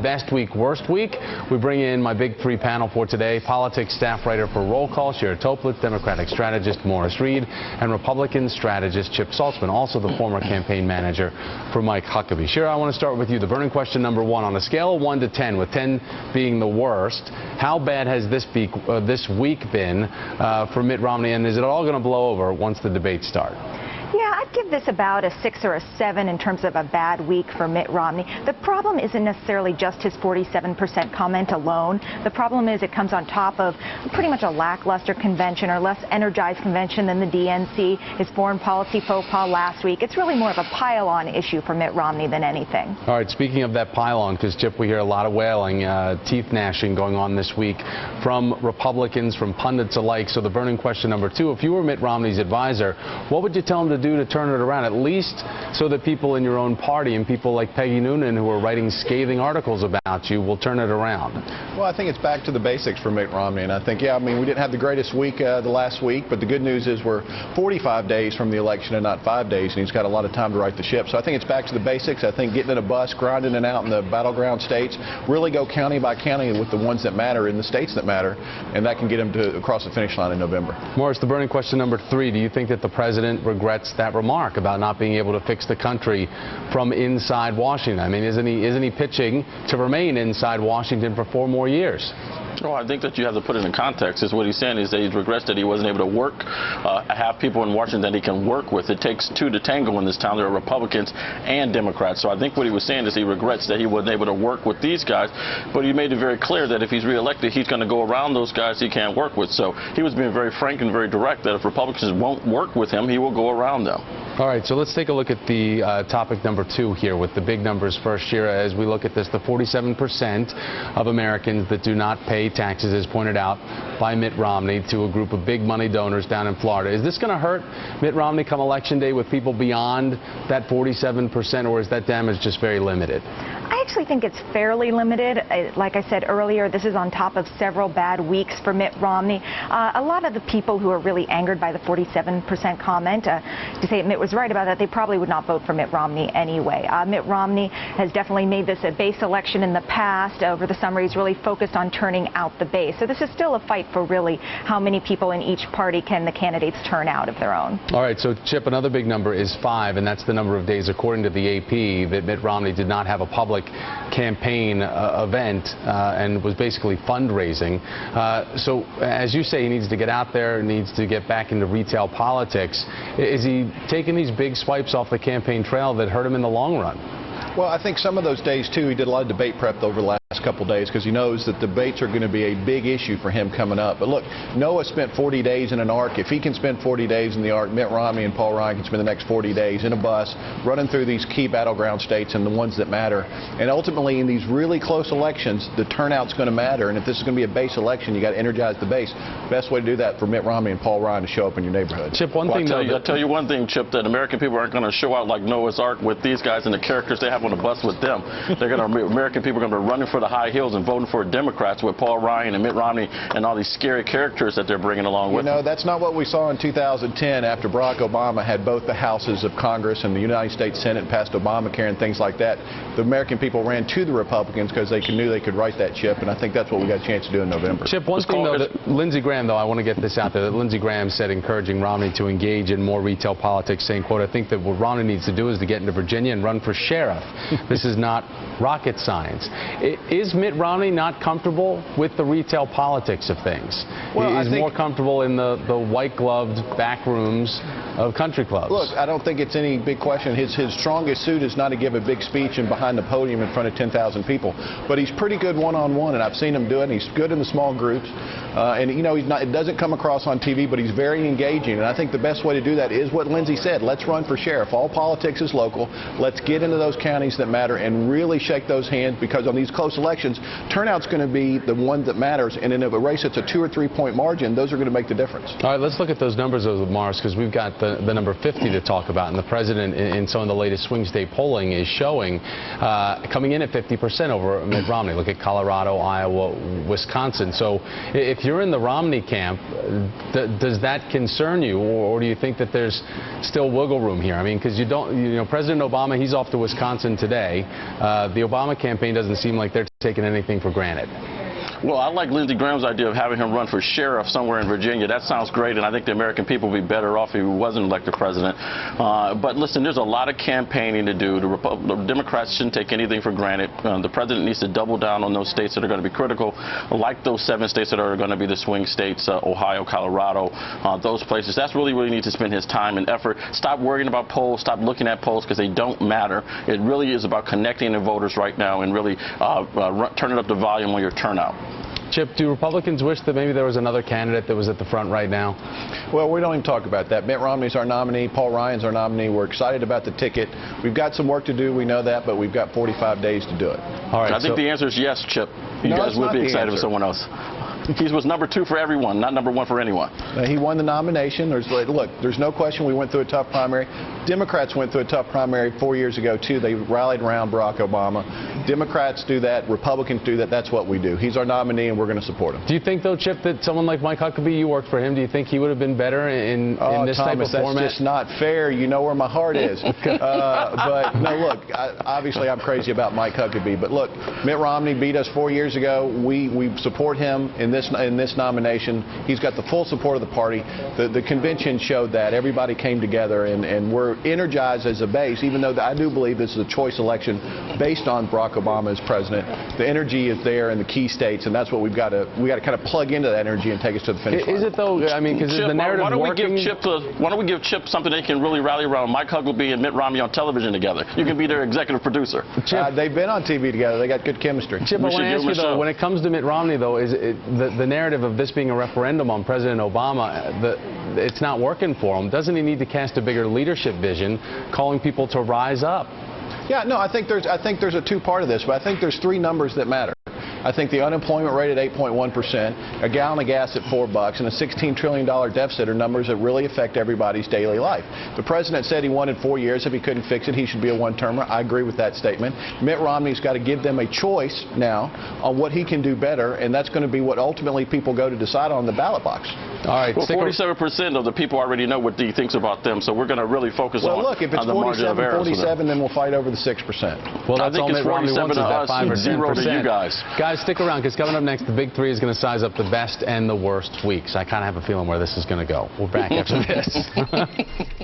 best week, worst week. We bring in my big three panel for today. Politics staff writer for Roll Call, Shira Toeplitz, Democratic strategist Morris Reed, and Republican strategist Chip Saltzman, also the former campaign manager for Mike Huckabee. Shira, I want to start with you. The burning question number one. On a scale of 1 to 10, with 10 being the worst, how bad has this week been for Mitt Romney, and is it all going to blow over once the debates start? Yeah, I'd give this about a 6 or a 7 in terms of a bad week for Mitt Romney. The problem isn't necessarily just his 47% comment alone. The problem is it comes on top of pretty much a lackluster convention or less energized convention than the DNC, his foreign policy faux pas last week. It's really more of a pile-on issue for Mitt Romney than anything. All right, speaking of that pile-on, because, Chip, we hear a lot of wailing, teeth gnashing going on this week from Republicans, from pundits alike. So the burning question number two, if you were Mitt Romney's advisor, what would you tell him to do to turn it around, at least so that people in your own party and people like Peggy Noonan, who are writing scathing articles about you, will turn it around? Well, I think it's back to the basics for Mitt Romney, and I think, yeah, I mean, we didn't have the greatest week the last week, but the good news is we're 45 days from the election and not 5 days, and he's got a lot of time to right the ship. So I think it's back to the basics. I think getting in a bus, grinding it out in the battleground states, really go county by county with the ones that matter in the states that matter, and that can get him to across the finish line in November. Morris, the burning question number three, do you think that the president regrets that remark about not being able to fix the country from inside Washington? I mean, isn't he pitching to remain inside Washington for 4 more years? Oh, I think that you have to put it in context. Is what he's saying is that he regrets that he wasn't able to have people in Washington that he can work with. It takes 2 to tango in this town. There are Republicans and Democrats. So I think what he was saying is he regrets that he wasn't able to work with these guys. But he made it very clear that if he's reelected, he's going to go around those guys he can't work with. So he was being very frank and very direct that if Republicans won't work with him, he will go around them. All right, so let's take a look at the topic number 2 here with the big numbers first, Shira. As we look at this, the 47% of Americans that do not pay taxes, as pointed out by Mitt Romney to a group of big money donors down in Florida. Is this going to hurt Mitt Romney come Election Day with people beyond that 47%, or is that damage just very limited? I actually think it's fairly limited. Like I said earlier, this is on top of several bad weeks for Mitt Romney. A lot of the people who are really angered by the 47% comment, to say Mitt was right about that, they probably would not vote for Mitt Romney anyway. Mitt Romney has definitely made this a base election in the past. Over the summer, he's really focused on turning out the base. So this is still a fight for really how many people in each party can the candidates turn out of their own. All right, so Chip, another big number is 5, and that's the number of days, according to the AP, that Mitt Romney did not have a public campaign event and was basically fundraising. So as you say, he needs to get out there, needs to get back into retail politics. Is he taking these big swipes off the campaign trail that hurt him in the long run? Well, I think some of those days, too, he did a lot of debate prep over the last couple of days because he knows that debates are going to be a big issue for him coming up. But look, Noah spent 40 days in an ark. If he can spend 40 days in the ark, Mitt Romney and Paul Ryan can spend the next 40 days in a bus running through these key battleground states and the ones that matter. And ultimately, in these really close elections, the turnout's going to matter. And if this is going to be a base election, you got to energize the base. Best way to do that for Mitt Romney and Paul Ryan to show up in your neighborhood. Chip, I'll tell you one thing, Chip, that American people aren't going to show out like Noah's Ark with these guys and the characters they have on the bus with them. American people are going to be running for the high hills and voting for Democrats with Paul Ryan and Mitt Romney and all these scary characters that they're bringing along with them. You know, that's not what we saw in 2010 after Barack Obama had both the houses of Congress and the United States Senate passed Obamacare and things like that. The American people ran to the Republicans because they knew they could right that ship, and I think that's what we got a chance to do in November. Chip, one thing, though, that Lindsey Graham, though, I want to get this out there, that Lindsey Graham said encouraging Romney to engage in more retail politics, saying, quote, I think that what Romney needs to do is to get into Virginia and run for sheriff. This is not rocket science. Is Mitt Romney not comfortable with the retail politics of things? Well, he's more comfortable in the white-gloved back rooms of country clubs. Look, I don't think it's any big question. His strongest suit is not to give a big speech and behind the podium in front of 10,000 people. But he's pretty good one-on-one, and I've seen him do it. And he's good in the small groups. And, you know, it doesn't come across on TV, but he's very engaging. And I think the best way to do that is what Lindsey said. Let's run for sheriff. All politics is local. Let's get into those counties that matter and really shake those hands, because on these close elections, turnout's going to be the one that matters. And in a race that's a 2 or 3 point margin, those are going to make the difference. All right, let's look at those numbers of Morris, because we've got the number 50 to talk about, and the president in some of the latest swing state polling is showing coming in at 50% over Mitt Romney. Look at Colorado, Iowa, Wisconsin. So if you're in the Romney camp, does that concern you, or do you think that there's still wiggle room here? I mean, because President Obama, he's off to Wisconsin today. The Obama campaign doesn't seem like they're taking anything for granted. Well, I like Lindsey Graham's idea of having him run for sheriff somewhere in Virginia. That sounds great, and I think the American people would be better off if he wasn't elected president. But listen, there's a lot of campaigning to do. The Democrats shouldn't take anything for granted. The president needs to double down on those states that are going to be critical, like those 7 states that are going to be the swing states, Ohio, Colorado, those places. That's really where he needs to spend his time and effort. Stop worrying about polls. Stop looking at polls because they don't matter. It really is about connecting the voters right now and really turning up the volume on your turnout. Chip, do Republicans wish that maybe there was another candidate that was at the front right now? Well, we don't even talk about that. Mitt Romney's our nominee. Paul Ryan's our nominee. We're excited about the ticket. We've got some work to do. We know that, but we've got 45 days to do it. All right. I think the answer is yes, Chip. You guys would be excited for someone else. He was number 2 for everyone, not number 1 for anyone. He won the nomination. Look, there's no question we went through a tough primary. Democrats went through a tough primary 4 years ago, too. They rallied around Barack Obama. Democrats do that. Republicans do that. That's what we do. He's our nominee, and we're going to support him. Do you think, though, Chip, that someone like Mike Huckabee, you worked for him, do you think he would have been better in this type of format? That's just not fair. You know where my heart is. But, no, look, obviously I'm crazy about Mike Huckabee. But, look, Mitt Romney beat us 4 years ago. We support him in this nomination. He's got the full support of the party. The convention showed that. Everybody came together, and we're energized as a base, even though I do believe this is a choice election based on Barack Obama as president. The energy is there in the key states, and that's what we got to kind of plug into that energy and take us to the finish line. Is it, though? I mean, because the narrative why don't working? we give Chip something they can really rally around? Mike Huckabee and Mitt Romney on television together. You can be their executive producer. They've been on TV together. They got good chemistry. Chip, I want to ask you, though, when it comes to Mitt Romney, though, is the narrative of this being a referendum on President Obama, it's not working for him. Doesn't he need to cast a bigger leadership vision, calling people to rise up? Yeah, no, I think there's a two-part of this, but I think there's 3 numbers that matter. I think the unemployment rate at 8.1%, a gallon of gas at $4, and a $16 trillion deficit are numbers that really affect everybody's daily life. The president said he wanted 4 years. If he couldn't fix it, he should be a one-termer. I agree with that statement. Mitt Romney's got to give them a choice now on what he can do better, and that's going to be what ultimately people go to decide on the ballot box. All right. Well, 47% of the people already know what he thinks about them, so we're going to really focus on look, if it's the margin of error. 47, then we'll fight over the 6%. Well, that's all Mitt Romney wants is that 5 or 10%. To you guys. Guys, stick around, because coming up next, the Big Three is going to size up the best and the worst weeks. I kind of have a feeling where this is going to go. We're back after this.